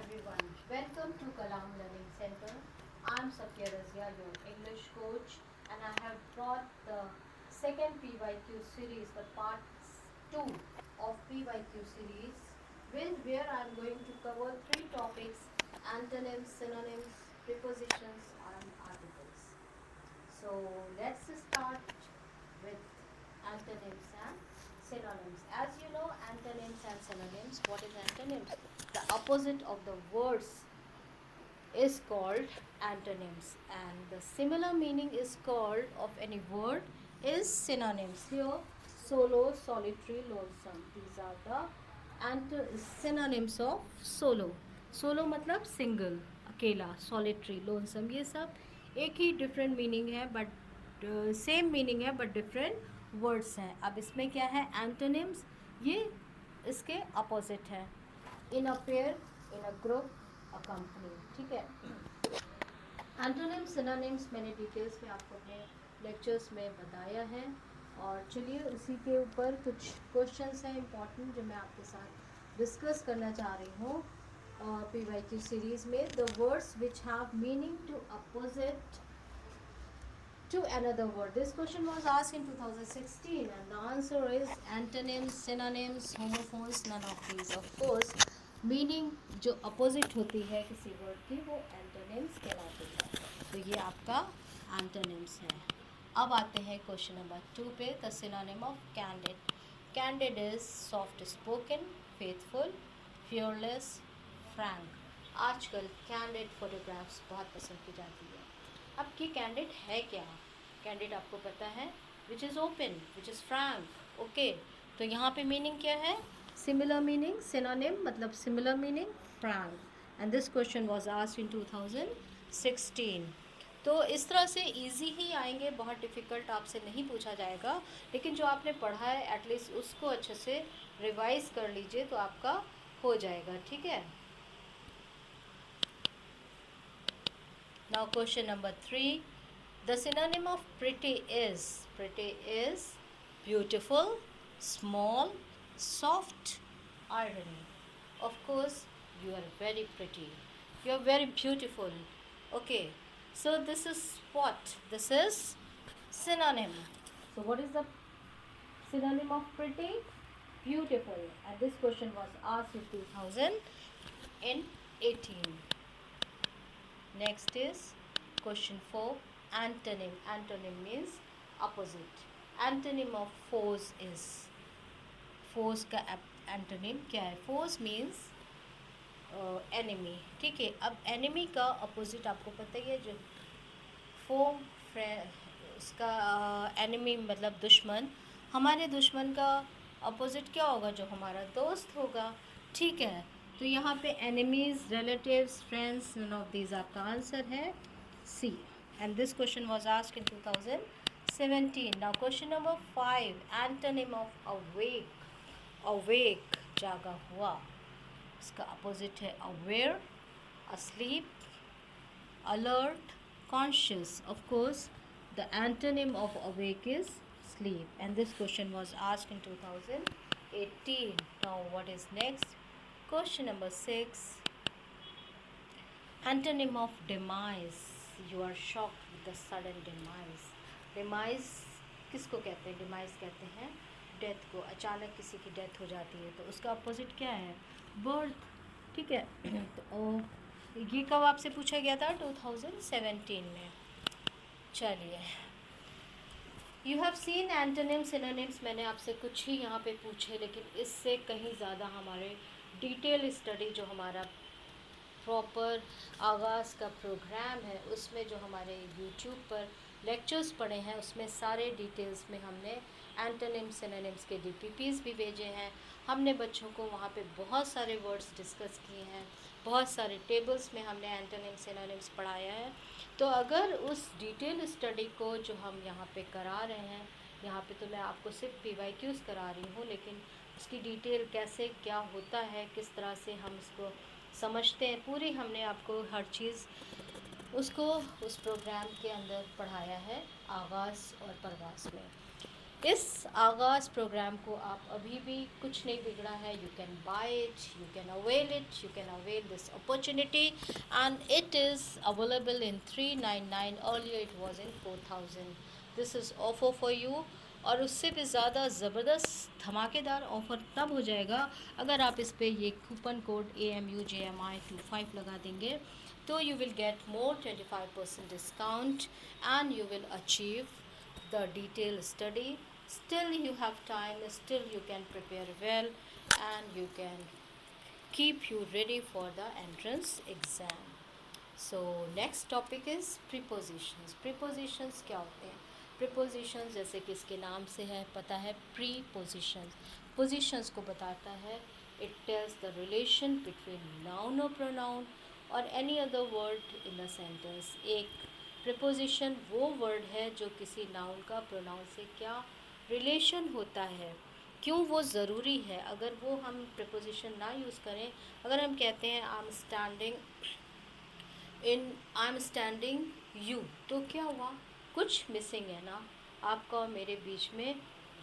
everyone. Welcome to Kalam Learning Center. I'm Satya Razia, your English coach, and I have brought the second PYQ series, the part 2 of PYQ series, where I'm going to cover three topics: antonyms, synonyms, prepositions, and articles. So let's start with antonyms and synonyms. As you know, antonyms and synonyms. What is antonyms? The opposite of the words is called antonyms, and the similar meaning is called of any word is synonyms. Here, solo, solitary, lonesome. These are the synonyms of solo. Solo मतलब single, अकेला, solitary, lonesome, ये सब एक ही different meaning है, but same meaning है, but different words हैं. अब इसमें क्या है? एंटोनिम्स, ये इसके अपोजिट है. In a pair, in a group, a company. ठीक है. एंटोनिम्स, सिनोनिम्स मैंने डिटेल्स में आपको अपने लेक्चर्स में बताया है. और चलिए उसी के ऊपर कुछ क्वेश्चंस हैं इंपॉर्टेंट जो मैं आपके साथ डिस्कस करना चाह रही हूँ. PYQ सीरीज़ में the words which have meaning to opposite to another word. This question was asked in 2016 and the answer is antonyms, synonyms, homophones, none of these. Of course, meaning जो opposite होती है किसी word की वो antonyms कहलाती है. तो ये आपका antonyms है. अब आते हैं क्वेश्चन नंबर 2 पे. The synonym of candid. Candid is soft spoken, faithful, fearless, frank. आजकल candid photographs बहुत पसंद की जाती है. अब की कैंडिड है क्या? कैंडिड आपको पता है, which is open, which is Frank. Okay, तो यहाँ पे मीनिंग क्या है? Similar meaning. सिनोनिम मतलब similar meaning, Frank. And this question was asked इन 2016. तो इस तरह से इजी ही आएंगे, बहुत डिफ़िकल्ट आपसे नहीं पूछा जाएगा. लेकिन जो आपने पढ़ा है एटलीस्ट उसको अच्छे से रिवाइज कर लीजिए तो आपका हो जाएगा. ठीक है. Now question number 3. The synonym of pretty is beautiful, small, soft, irony. Of course, you are very pretty. You are very beautiful. Okay. So this is what? This is synonym. So what is the synonym of pretty? Beautiful. And this question was asked in 2018. Next is question 4. Antonym. Antonym means opposite. Antonym of foes is. Foes का antonym क्या है? Foes means enemy. ठीक है. अब enemy का opposite आपको पता ही है, जो foe उसका enemy मतलब दुश्मन. हमारे दुश्मन का opposite क्या होगा? जो हमारा दोस्त होगा. ठीक है. तो यहाँ पे enemies, relatives, friends, none of these आपका आंसर है C. And this question was asked in 2017. Now question number 5. Antonym of awake. Awake, जागा हुआ. इसका अपोजिट है aware, asleep, alert, conscious. Of course, the antonym of awake is sleep. And this question was asked in 2018. Now what is next? Question number 6. Antonym of demise. You are shocked with the sudden demise. Demise किसको कहते हैं? demise कहते हैं death को. अचानक किसी की death हो जाती है तो उसका अपोजिट क्या है? बर्थ. ठीक है. तो ये कब आपसे पूछा गया था? 2017 में. चलिए, you have seen antonyms, synonyms. मैंने आपसे कुछ ही यहाँ पे पूछे, लेकिन इससे कहीं ज़्यादा हमारे डिटेल स्टडी जो हमारा प्रॉपर आगाज़ का प्रोग्राम है उसमें जो हमारे यूट्यूब पर लेक्चर्स पड़े हैं उसमें सारे डिटेल्स में हमने एंटोनिम्स, सिनोनिम्स के DPPs भी भेजे हैं. हमने बच्चों को वहाँ पे बहुत सारे वर्ड्स डिस्कस किए हैं, बहुत सारे टेबल्स में हमने एंटोनिम्स, सिनोनिम्स पढ़ाया है. तो अगर उस डिटेल स्टडी को जो हम यहाँ पे करा रहे हैं, यहाँ पे तो मैं आपको सिर्फ PYQs करा रही हूँ, लेकिन उसकी डिटेल कैसे क्या होता है, किस तरह से हम इसको समझते हैं, पूरी हमने आपको हर चीज़ उसको उस प्रोग्राम के अंदर पढ़ाया है आगाज़ और परवाज़ में. इस आगाज़ प्रोग्राम को आप अभी भी कुछ नहीं बिगड़ा है. You can buy it, you can avail it, you can avail this opportunity and it is available in 399. Earlier it was in 4000. This is offer for you. और उससे भी ज़्यादा ज़बरदस्त धमाकेदार ऑफ़र तब हो जाएगा अगर आप इस पर ये कूपन कोड AMUJMI25 लगा देंगे. तो you will get more 25% discount and you will achieve the detailed study. Still you have time, still you can prepare well, and you can keep you ready for the entrance exam. So next topic is prepositions. Prepositions क्या होते हैं? Prepositions जैसे कि इसके नाम से है पता है, prepositions positions को बताता है. It tells the relation between noun or pronoun or any other word in the sentence. एक प्रिपोजिशन वो वर्ड है जो किसी नाउन का प्रोनाउन से क्या रिलेशन होता है, क्यों वो ज़रूरी है. अगर वो हम प्रिपोजिशन ना यूज़ करें, अगर हम कहते हैं आई एम स्टैंडिंग यू, तो क्या हुआ, कुछ मिसिंग है ना. आपका और मेरे बीच में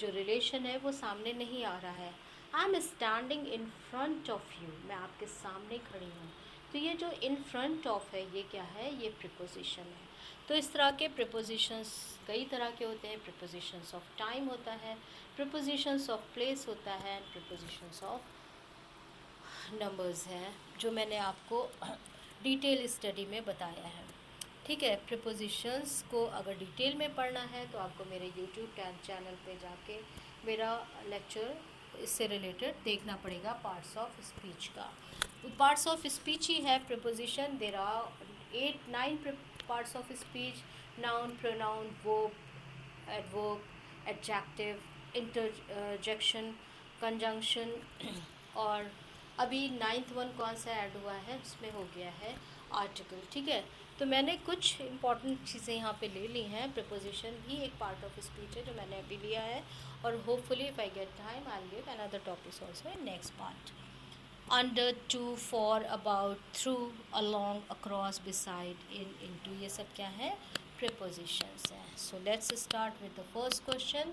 जो रिलेशन है वो सामने नहीं आ रहा है. I am standing in front of you, मैं आपके सामने खड़ी हूँ. तो ये जो इन फ्रंट ऑफ है ये क्या है, ये प्रिपोजिशन है. तो इस तरह के प्रिपोजिशंस कई तरह के होते हैं. प्रिपोजिशंस ऑफ टाइम होता है, प्रिपोजिशंस ऑफ प्लेस होता है, प्रिपोजिशंस ऑफ नंबर्स हैं जो मैंने आपको डिटेल स्टडी में बताया है. ठीक है, प्रिपोजिशंस को अगर डिटेल में पढ़ना है तो आपको मेरे यूट्यूब चैनल पे जाके मेरा लेक्चर इससे रिलेटेड देखना पड़ेगा. पार्ट्स ऑफ स्पीच का पार्ट्स ऑफ स्पीच ही है preposition. There are 8-9 parts of speech: noun, pronoun, verb, adverb, adjective, interjection, conjunction. और अभी 9th वन कौन सा ऐड हुआ है, उसमें हो गया है आर्टिकल. ठीक है, तो मैंने कुछ इंपॉर्टेंट चीज़ें यहाँ पे ले ली हैं. प्रिपोजिशन भी एक पार्ट ऑफ स्पीच है जो मैंने अभी लिया है, और hopefully if I get time I will give another topics also in next part. Under, to, for, about, through, along, across, beside, in, into, ये सब क्या है, प्रिपोजिशंस हैं. So let's start with the first question,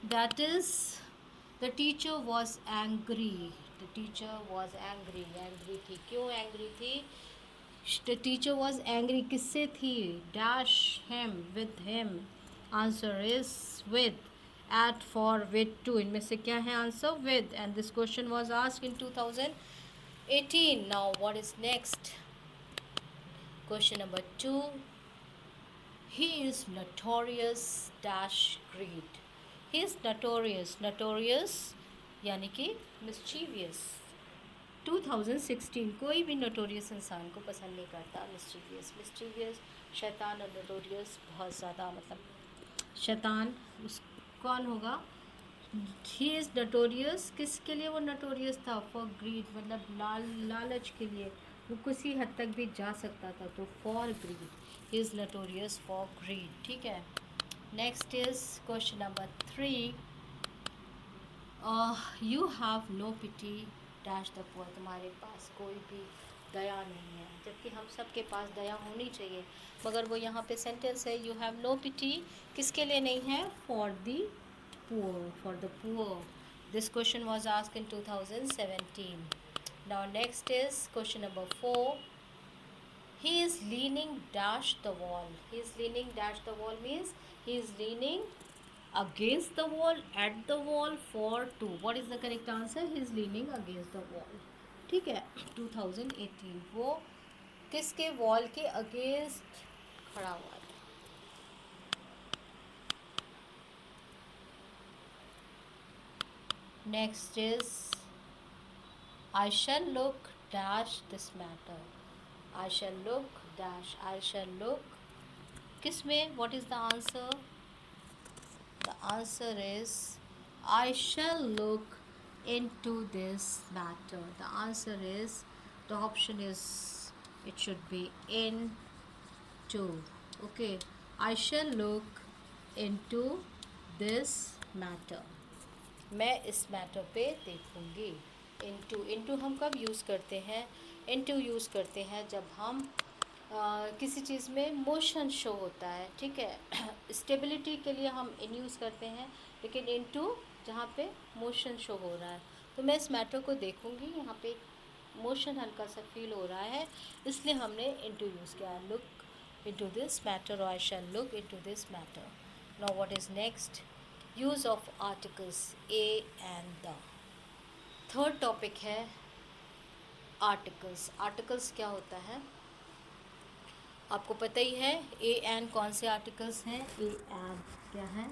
that is the teacher was angry. The teacher was angry, angry थी. क्यों angry थी? The teacher was angry किससे थी? Dash him, with him. Answer is with. At, for, with, to, इनमें से क्या है answer? with. And this question was asked in 2018. Now what is next? Question number 2. He is notorious dash greed. He is notorious. Notorious यानी कि mischievous. 2016 कोई भी notorious इंसान को पसंद नहीं करता. मिस्चीवियस शैतान, और नोटोरियस बहुत ज़्यादा मतलब शैतान उस कौन होगा? ही इज़ नटोरियस. किसके लिए वो नटोरियस था? फॉर ग्रीड, मतलब लालच के लिए वो किसी हद तक भी जा सकता था. तो for greed, he is notorious for greed. ठीक है, next is question number 3. You have no pity dash the poor. तुम्हारे पास कोई भी दया नहीं है, जबकि हम सब के पास दया होनी चाहिए, मगर वो यहाँ पे सेंटेंस है यू हैव नो पिटी. किसके लिए नहीं है? For the poor, for the poor. This question was asked in 2017. Now next is question number 4. He is leaning dash the wall. He is leaning dash the wall means he is leaning against the wall, at the wall, for, to. What is the correct answer? He is leaning against the wall. ठीक है, 2018 वो किसके wall के against खड़ा हुआ था? Next is I shall look dash this matter. I shall look dash, I shall look किस में? What is the answer? The answer is I shall look into this matter. The answer is, the option is, it should be into. Okay, I shall look into this matter. मैं इस matter पे देखूँगी. into हम कब use करते हैं? into use करते हैं जब हम किसी चीज़ में मोशन शो होता है. ठीक है, स्टेबिलिटी के लिए हम इन यूज़ करते हैं, लेकिन इनटू जहाँ पे मोशन शो हो रहा है, तो मैं इस मैटर को देखूँगी, यहाँ पे मोशन हल्का सा फील हो रहा है, इसलिए हमने इनटू यूज़ किया, लुक इनटू दिस मैटर, और I shall look into this matter. Now what is next? Use of articles a and the. Third topic है आर्टिकल्स. आर्टिकल्स क्या होता है आपको पता ही है. ए एंड कौन से आर्टिकल्स हैं? ए एंड क्या है?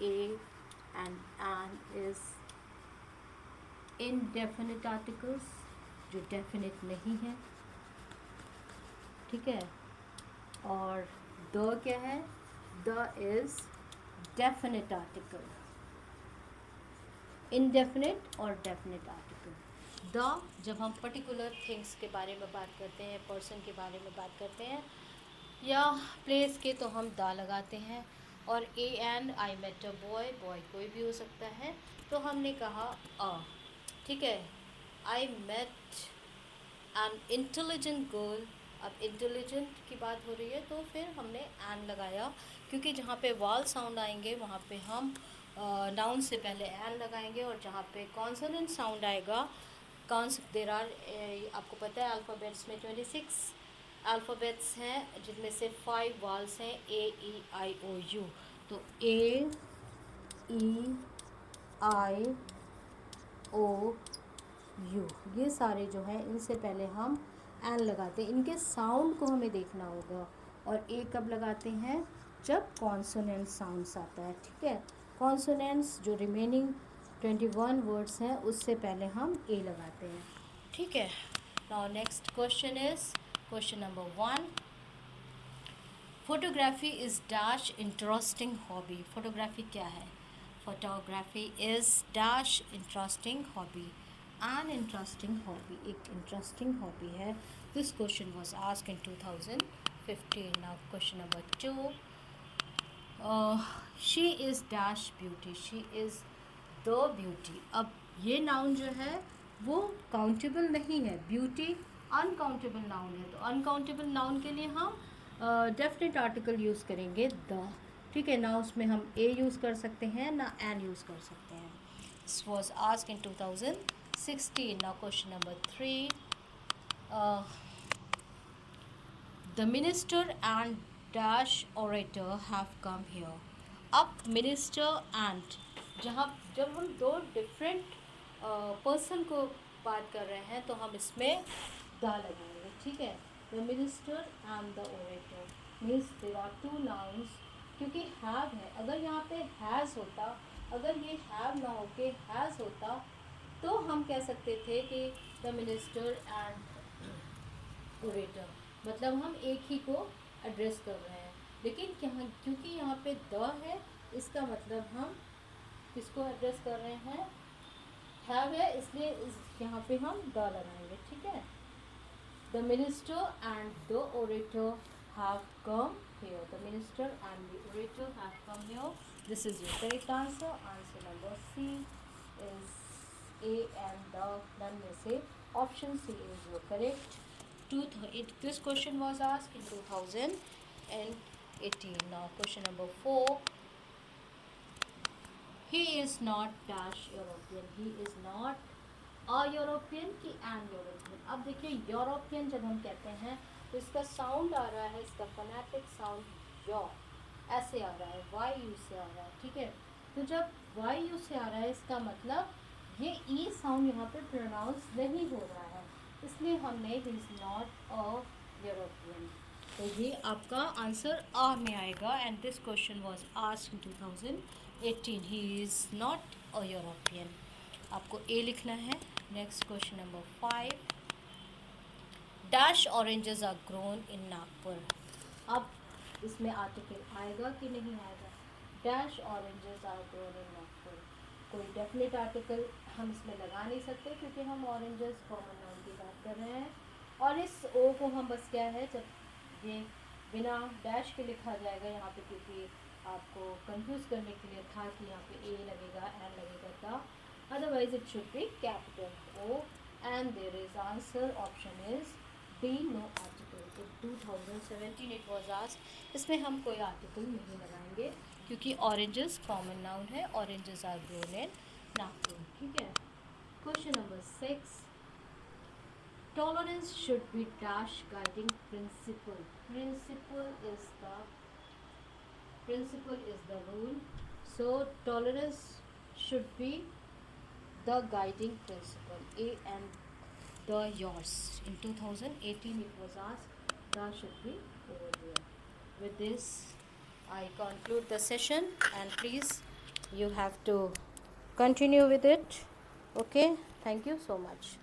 A and is indefinite articles, जो डेफिनिट नहीं है, ठीक है. और द क्या है? The is definite article. Indefinite और डेफिनिट आर्टिकल. द जब हम पर्टिकुलर थिंग्स के बारे में बात करते हैं, पर्सन के बारे में बात करते हैं, या प्लेस के, तो हम द लगाते हैं. और a and I met a boy, boy कोई भी हो सकता है, तो हमने कहा अ, ठीक है. I met an intelligent girl. अब इंटेलिजेंट की बात हो रही है तो फिर हमने एन लगाया, क्योंकि जहाँ पे वाल साउंड आएंगे वहाँ पे हम नाउन से पहले एन लगाएंगे, और जहाँ पे कॉन्सोनेंट साउंड आएगा, देर आर, आपको पता है अल्फ़ाबेट्स में 26 अल्फ़ाबेट्स हैं, जिनमें से 5 वाल्स हैं, ए ई आई ओ यू. तो ए ई आई ओ यू, ये सारे जो हैं इनसे पहले हम एन लगाते हैं. इनके साउंड को हमें देखना होगा. और ए कब लगाते हैं? जब कॉन्सोनेंट साउंड्स आता है, ठीक है. कॉन्सोनेंट्स जो रिमेनिंग 21 वर्ड्स हैं उससे पहले हम ए लगाते हैं, ठीक है. Now next question is question number 1. Photography is dash interesting hobby. Photography क्या है? Photography is dash interesting hobby. An interesting hobby एक इंटरेस्टिंग हॉबी है. This question was asked in 2015. Now question number 2. She is dash beauty. She is the beauty. अब ये noun जो है वो countable नहीं है. ब्यूटी अनकाउंटेबल नाउन है, तो अनकाउंटेबल नाउन के लिए हम डेफिनेट आर्टिकल यूज़ करेंगे द, ठीक है ना. उसमें हम ए यूज़ कर सकते हैं ना एन यूज़ कर सकते हैं. This was asked in 2016. Now question number 3. The minister and dash orator have come here. अब मिनिस्टर एंड, जब हम दो डिफरेंट पर्सन को बात कर रहे हैं तो हम इसमें द लगाएंगे, ठीक है. The minister and the orator means there are 2 nouns. क्योंकि हैव है, अगर यहाँ पे हैज़ होता, अगर ये हैव ना होके हैज़ होता, तो हम कह सकते थे कि द मिनिस्टर एंड ओरेटर, मतलब हम एक ही को एड्रेस कर रहे हैं. लेकिन क्योंकि यहाँ पे द है, इसका मतलब हम किसको एड्रेस कर रहे हैं? हैव है, इसलिए यहाँ पे हम द लगाएंगे, ठीक है. The minister and the orator have come here. The minister and the orator have come here. This is your correct answer. Answer number C is A and the. None में से option C is your correct. This question was asked in 2018. Now question number 4. He is not dash European. He is not a European कि an European. अब देखिए European जब हम कहते हैं तो इसका साउंड आ रहा है, इसका फोनेटिक साउंड यो ऐसे आ रहा है, वाई यू से आ रहा है, ठीक है. तो जब वाई यू से आ रहा है, इसका मतलब ये ई साउंड यहाँ पे प्रोनाउंस नहीं हो रहा है, इसलिए हमने he is not a European. तो ये आपका आंसर आ में आएगा. And this question was asked in 2018. He is not a European. आपको ए लिखना है. Next question number 5. Dash oranges are grown in Nagpur. अब इसमें आर्टिकल आएगा कि नहीं आएगा? Dash oranges are grown in Nagpur. कोई डेफिनेट आर्टिकल हम इसमें लगा नहीं सकते क्योंकि हम ऑरेंजेस कॉमन नाउन की बात कर रहे हैं. और इस ओ को हम बस क्या है, जब ये बिना डैश के लिखा जाएगा यहाँ पे, क्योंकि आपको कंफ्यूज करने के लिए था कि यहाँ पे ए लगेगा, एन लगेगा था. Otherwise it should be capital O. And there is answer option is B, no article. 2017 it was asked. इसमें हम कोई आर्टिकल नहीं लगाएंगे. क्योंकि ऑरेंजेस कॉमन नाउन है, oranges are grown in Nagpur, ठीक है। Question number 6, tolerance should be dash guiding principle. Principle is the rule, so tolerance should be the guiding principle. A and the yours in 2018 it was asked, the should be over there. With this I conclude the session, and please you have to continue with it. Okay, thank you so much.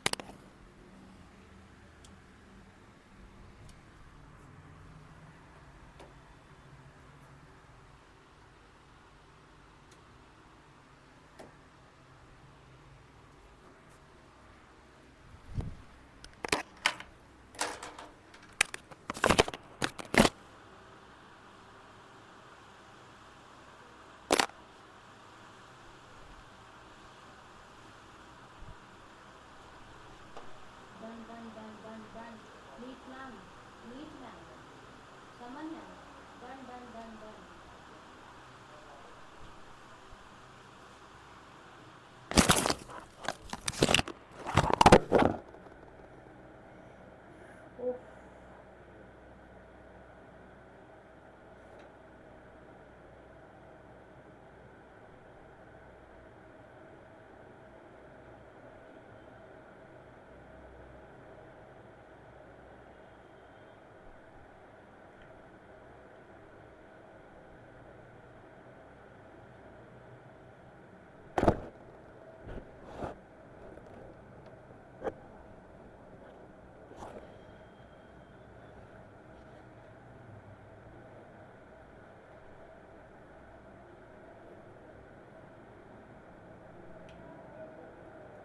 Done. Neat lamb. Samanya. Done. Oh.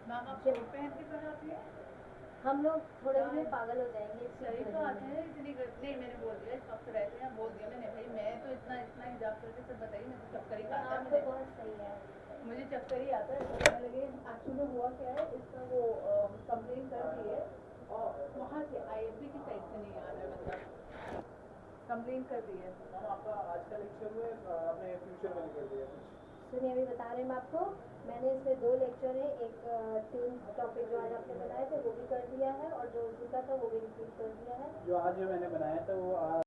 Ma'am आप coat पहन के पढ़ाती है? हम लोग थोड़े में पागल हो जाएंगे। सही बात है, इतनी नहीं मैंने बोल दिया, इस वक्त रहते हैं, बोल दिया मैंने, भाई मैं तो इतना हिजाब करके सब बताइए, मैं तो चक्कर ही खाता है मुझे। बहुत सही है, मुझे चक्कर ही आता है। तो लगे एक्चुअली हुआ क्या है, इसका वो कंप्लेन कर दी है और वहाँ से IFB की साइड से नहीं आ रहा है, मतलब कंप्लेन कर दी है। आपका आज का लेक्चर में आपने फ्यूचर में कर दिया कुछ? सुनिए अभी बता रहे हैं हम आपको, मैंने इसमें 2 लेक्चर है, एक 3 टॉपिक जो आज आपने बनाए थे वो भी कर दिया है, और जो उनका था वो भी रिपीट कर दिया है। जो आज मैंने बनाया था वो